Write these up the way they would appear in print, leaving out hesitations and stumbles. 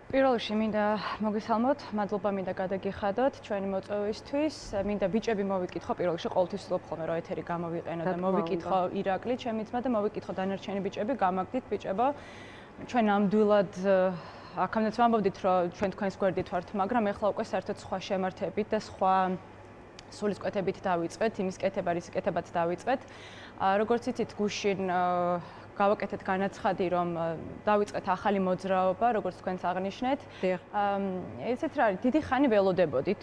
პირველ რიგში მინდა მოგესალმოთ, მადლობა მინდა გადაგიხადოთ ჩვენი მოწვევისთვის. მინდა ბიჭები მოვიკითხო, პირველ რიგში ყოველთვის ვცდილობ ხოლმე რომ ეთერი გამოვიყენო და მოვიკითხო ირაკლი, ჩემი ძმა და მოვიკითხო დანარჩენი ბიჭები, გამაგდით ბიჭებო. ჩვენ ნამდვილად აქამდეც ვამბობდით, რომ ჩვენ თქვენს გვერდით ვართ, მაგრამ ეხლა უკვე საერთოდ სხვა შემართებით და სხვა სულისკვეთებით დავიწყეთ, იმის კეთება, რის კეთებაც დავიწყეთ. როგორც იცით, გუშინ გავაკეთეთ განაცხადი, რომ დავიწყეთ ახალი მოძრაობა, როგორც თქვენს აღნიშნეთ. ესეც რა არის, დიდი ხანი ველოდებოდით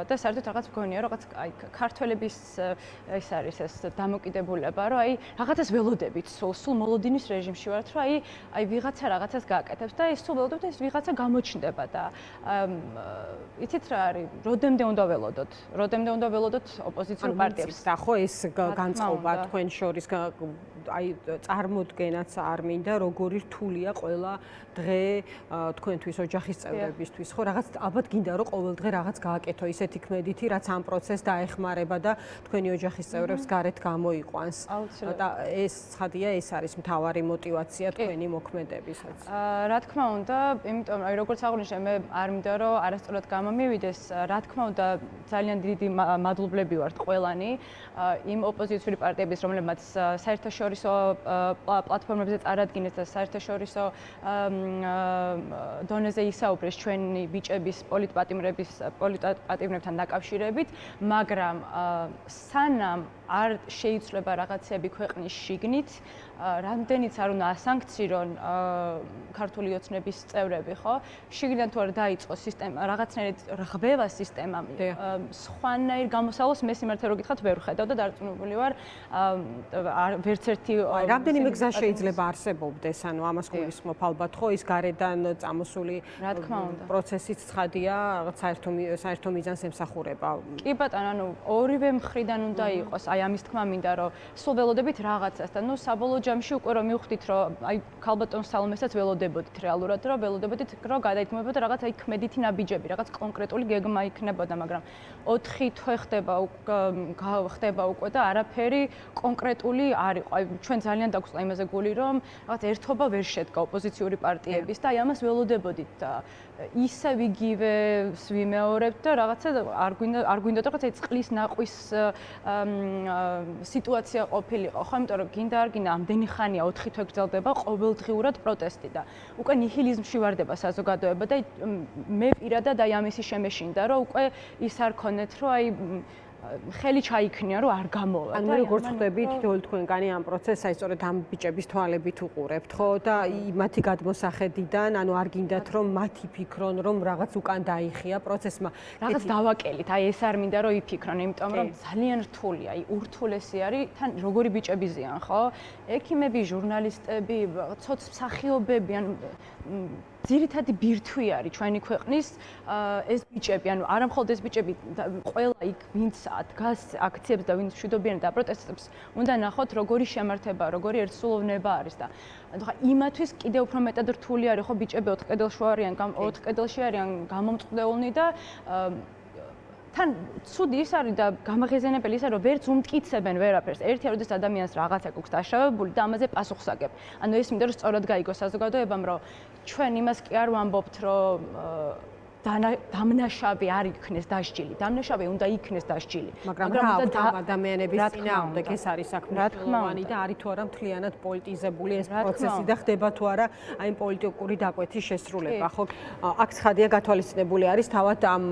და საერთოდ რაღაც მგონია, რაღაც აი ქართველების ეს არის ეს დამოკიდებულება, რომ აი რაღაცას ველოდებით, სულ მოლოდინის რეჟიმში ვართ, რომ აი ვიღაცა რაღაცას გააკეთებს და ეს სულ ველოდებთ, ეს ვიღაცა გამოჩნდება და იცით რა არის, როდემდე უნდა ველოდოთ? როდემდე უნდა ველოდოთ ოპოზიციურ პარტიებს? და ხო ეს განწყობა თქვენ შორის აი წარმოდგენაც არ მინდა, როგორი რთულია ყველა დღე თქვენთვის ოჯახის წევრებისთვის. ხო, რაღაც ალბათ გინდა რომ ყოველ დღე რაღაც გააკეთო ისეთი ქმედითი, რაც ამ პროცესს დაეხმარება და თქვენი ოჯახის წევრებს გარეთ გამოიყვანს. და ეს ცხადია, ეს არის მთავარი мотиваცია თქვენი მოქმედებისაც. რა თქმა უნდა, იმიტომ რომ როგორც აღნიშნე, მე არ მინდა რომ არასწორად გამომივიდეს, რა თქმა უნდა, ძალიან დიდი მადლობლები ვართ ყველანი იმ ოპოზიციური პარტიების, რომლებმაც საერთაშორისო პლატფორმებზე წარადგინეს და საერთაშორისო დონეზე ისაუბრეს ჩვენი ბიჭების პოლიტპატიმრებთან დაკავშირებით, მაგრამ სანამ არ შეიცვლება რაღაცები ქვეყნის შიგნით, რამდენიც არ უნდა ასანქცირონ ქართული ოცნების წევრები, ხო? შიგნიდან თუ არ დაიწყო სისტემა, რაღაცნაირი რღვევა სისტემამ, სხვანაირ გამოსავალს მე სიმართლე რო გითხრათ ვერ ვხედავ და დარწმუნებული ვარ, ვერც ერთი რამდენიმე გზა შეიძლება არსებობდეს, ანუ ამას გულისხმობ ალბათ, ხო, ის გარედან წამოსული პროცესიც ცხადია, რაღაც საერთო მიზანს ემსახურება. კი ბატონო, ანუ ორივე მხრიდან უნდა იყოს, აი ამის თქმა მინდა, რომ სულ ველოდებით რაღაცას და ნუ საბოლოო ჯამში უკვე რომ მივხვდით, რომ აი ქალბატონ სალომესაც ველოდებოდით რეალურად, რომ ველოდებოდით, რომ გადაითმობოდა რაღაც აი ქმედითი ნაბიჯები, რაღაც კონკრეტული გეგმა იქნებოდა, მაგრამ 4 თვე ხდება უკვე და არაფერი კონკრეტული არ იყო. აი ჩვენ ძალიან დაგვსწრა იმაზე გული, რომ რაღაც ერთობა ვერ შედგა ოპოზიციური პარტიების და აი ამას ველოდებოდით და ისევ იგივეს ვიმეორებთ და რაღაცა არ გვინდა და რაღაცა წყლის ნაყვის სიტუაცია ყოფილიყო, ხო, იმიტომ რომ გინდა არ გინდა ამდენი ხანია 4 თვე გრძელდება ყოველდღიურად პროტესტი და უკვე ნიჰილიზმში ვარდება საზოგადოება და მე პირადად აი ამისი შემეშინდა, რომ უკვე ის არ ქონეთ, რომ აი ხელი ჩაიქნია, რომ არ გამოვა. ანუ როგორც ხვდებით, თითოეულ თქვენგანი ამ პროცესს აი სწორედ ამ ბიჭების თვალებით უყურებთ, ხო? და მათი გადმოსახედიდან, ანუ არ გინდათ, რომ მათი ფიქრონ, რომ რაღაც უკან დაიხია პროცესმა. რაღაც დავაკელით, აი ეს არ მინდა რომ იფიქრონ, იმიტომ რომ ძალიან რთულია, აი ურთულესი არის, თან როგორი ბიჭები ზიან, ხო? ექიმები, ჟურნალისტები, ცოც მსახიობები, ანუ ძირითადი ბირთვი არის ჩვენი ქვეყნის ეს ბიჭები, ანუ არა მხოლოდ ეს ბიჭები, ყველა იქ ვინც დგას აქციებს და ვინც მშვიდობიან და პროტესტებს, უნდა ნახოთ როგორი შემართება, როგორი ერთსულოვნება არის და ხა იმათვის კიდევ უფრო მეტად რთული არის, ხო, ბიჭები 4 კედელში არიან, 4 კედელში არიან გამომწყდეულნი და თან ცუდი ის არის და გამაღიზიანებელი ისე რომ ვერც უმტკიცებენ ვერაფერს. ერთი როდის ადამიანს რაღაცა გვაქვს დაშავებული და ამაზე პასუხს აგებ. ანუ ეს მინდა რომ სწორად გაიგოს საზოგადოებამ, რომ ჩვენ იმას კი არ ვამბობთ, რომ დამნაშავე არ იქნეს დასჯილი. დამნაშავე უნდა იქნეს დასჯილი. მაგრამ ადამიანების წინააღმდეგ ეს არის საქმე და არის თუ არა მთლიანად პოლიტიზებული ეს პროცესი და ხდება თუ არა აი პოლიტიკური დაკვეთის შესრულება, ხო? აქ ცხადია გათვალისწინებული არის თავად ამ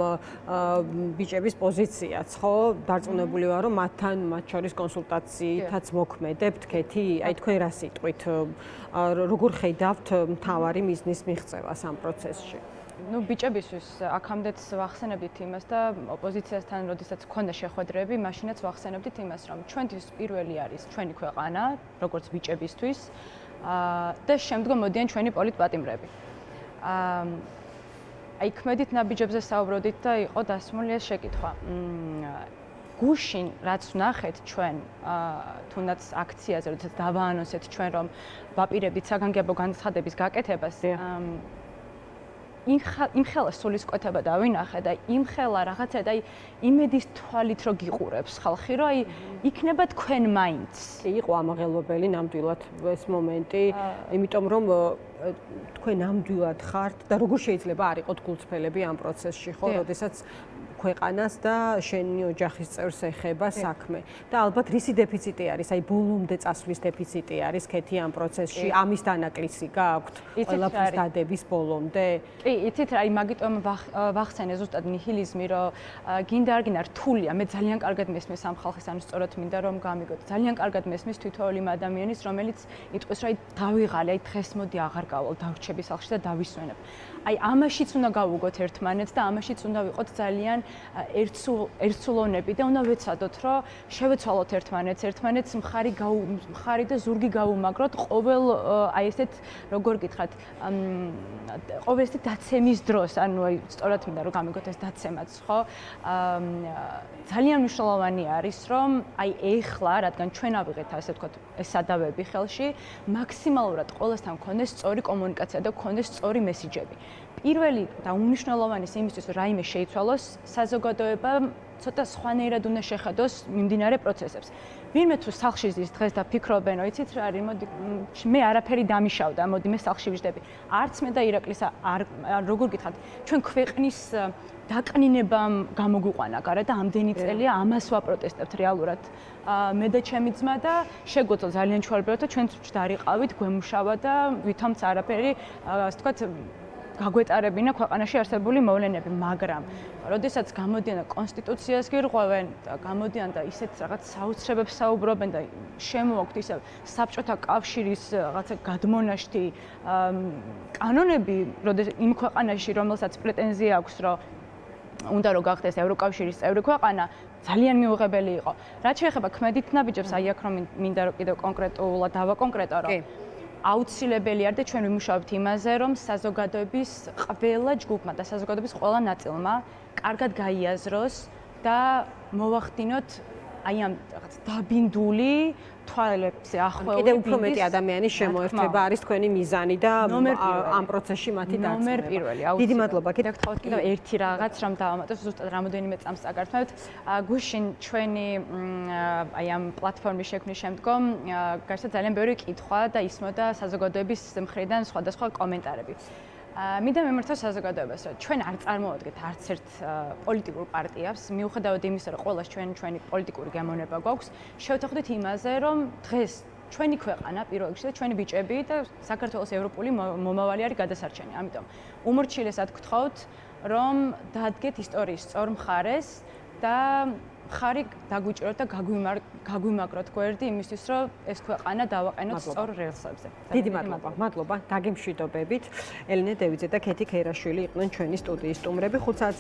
ბიჭების პოზიციაც, ხო? დარწმუნებული ვარ, რომ მათ შორის კონსულტაციითაც მოქმედებთ, კეთი, აი თქვენ რა სიტყვით, როგორ ხედავთ მთავარი მიზნის მიღწევას ამ პროცესში? ნუ ბიჭებისთვის აქამდეც ვახსენებდით იმას და ოპოზიციასთან როდესაც გქონდა შეხვედრები, მაშინაც ვახსენებდით იმას, რომ ჩვენთვის პირველი არის ჩვენი ქვეყანა, როგორც ბიჭებისთვის, და შემდგომ მოდიან ჩვენი პოლიტპატიმრები. აი ქმედით ნაბიჯებზე საუბრობდით და იყო დასმული ეს შეკითხვა. გუშინ რაც ვნახეთ ჩვენ თუნდაც აქციაზე, როდესაც დავაანონსეთ ჩვენ, რომ ვაპირებდით საგანგებო განცხადების გაკეთებას, იმ ხელა სულისკვეთება დავინახე და იმ ხელა რაღაცა და იმედის თვალით რო გიყურებს ხალხი, რომ იქნება თქვენ მაინც. იყო ამაღელვებელი ნამდვილად ეს მომენტი, იმიტომ რომ თქვენ ნამდვილად ხართ და როგორ შეიძლება არ იყოთ გულწრფელები ამ პროცესში, ხო, როდესაც ქვეყანას და შენი ოჯახის წევრს ეხება საქმე. და ალბათ რისი დეფიციტი არის? აი ბოლომდე წასვლის დეფიციტი არის ქეთი ამ პროცესში, ამის დანაკლისი გააქვთ ყველაფრის დადების ბოლომდე? კი, იცით რა, მაგიტომ ვახსენე ზუსტად ნიჰილიზმი, რომ გინდა არ გინდა რთულია, მე ძალიან კარგად მესმის ამ ხალხის, ანუ სწორად მინდა რომ გამიგოთ. ძალიან კარგად მესმის თითოეული ადამიანის, რომელიც იტყვის, რომ დავიღალე, დღეს მოდი აღარ გავალ დავრჩები სახლში და დავისვენებ. აი ამაშიც უნდა გავუგოთ ერთმანეთს და ამაშიც უნდა ვიყოთ ძალიან ერთსულოვნები და უნდა ვეცადოთ, რომ შევეცვალოთ ერთმანეთს მხარი და ზურგი გაუმაგროთ ყოველ აი ესეთ როგორ გითხრათ, ყოველ ესეთ დაცემის დროს, ანუ აი სწორად მინდა რომ გამიგოთ ეს დაცემაც, ხო? ძალიან მნიშვნელოვანი არის, რომ აი ეხლა, რადგან ჩვენ ავიღეთ ასე ვთქვათ, ეს სადავები ხელში, მაქსიმალურად ყველასთან გქონდეს სწორი კომუნიკაცია და გქონდეს სწორი მესიჯები. პირველი და უმნიშვნელოვანესი იმისთვის, რომ რაიმე შეიცვალოს, საზოგადოება ცოტა სხვანაირად უნდა შეხედოს მიმდინარე პროცესებს. ვინმე თუ სახლში ზის დღეს და ფიქრობენ, რომ იცით რა არის, მოდი მე არაფერი დამიშავდა, მოდი მე სახლში ვიждები. არც მე და ირაკლის როგორ გითხრათ, ჩვენ ქვეყნის დაკნინებამ გამოგვიყვანა გარა და ამდენი წელია ამას ვაპროტესტებთ რეალურად. მე და ჩემი ძმა და შეგვეძლო ძალიან ჩვეულებრივად და ჩვენც ჯდარიყავით, გვემუშავა და ვითომც არაფერი, ასე ვთქვათ, გაგვეტარებინა ქვეყანაში არსებული მოვლენები, მაგრამ როდესაც გამოდიან და კონსტიტუციას გირღვევენ და გამოდიან და ისეთ რაღაც საოცრებებს საუბრობენ და შემოაქვთ ისე საბჭოთა კავშირის რაღაცა გადმონაშთი კანონები, როდესაც იმ ქვეყანაში, რომელსაც პრეტენზია აქვს, რომ უნდა რომ გახდეს ევროკავშირის წევრი ქვეყანა, ძალიან მიუღებელი იყო. რაც შეეხება ქმედით ნაბიჯებს, აი აქ რომ მინდა რომ კიდევ კონკრეტულად დავაკონკრეტო, რომ აუცილებელი არის და ჩვენ ვიმუშავებთ იმაზე, რომ საზოგადოების ყველა ჯგუფმა და საზოგადოების ყველა ნაწილმა კარგად გაიაზროს და მოვახდინოთ აი ამ რაღაც დაბინდული თვალებზე ახვეული. კიდევ უფრო მეტი ადამიანის შემოერთება არის თქვენი მიზანი და ამ პროცესში მათი დაცემა. ნომერ პირველი, აუცილებლად. დიდი მადლობა. გითხრათ კიდევ ერთი რაღაც რომ დავამატოთ, ზუსტად რამოდენიმე წამს წაგართმევთ. გუშინ ჩვენი აი ამ პლატფორმის შექმნის შემდგომ გაჩნდა ძალიან ბევრი კითხვა და ისმოდა საზოგადოების მხრიდან სხვადასხვა კომენტარები. მინდა მემართავ საზოგადოებას, რომ ჩვენ არ წარმოადგენთ არც ერთ პოლიტიკურ პარტიას, მიუხედავად იმისა, რომ ყველას ჩვენი პოლიტიკური გემოვნება გვაქვს, შევთანხმდით იმაზე, რომ დღეს ჩვენი ქვეყანა პირველ რიგში და ჩვენი ბიჭები და საქართველოს ევროპული მომავალი არის გადასარჩენი. ამიტომ უმორჩილესად გთხოვთ, რომ დაადგეთ ისტორიის სწორ მხარეს და მხარი დაგვიჭიროთ და გაგვიმაგროთ გვერდი იმისთვის, რომ ეს ქვეყანა დავაყენოთ სწორ რელსებზე. დიდი მადლობა. მადლობა. დაგემშვიდობებით. ელენე დევიძე და ქეთი ქეირაშვილი იყვნენ ჩვენი სტუდიის სტუმრები 5 საათზე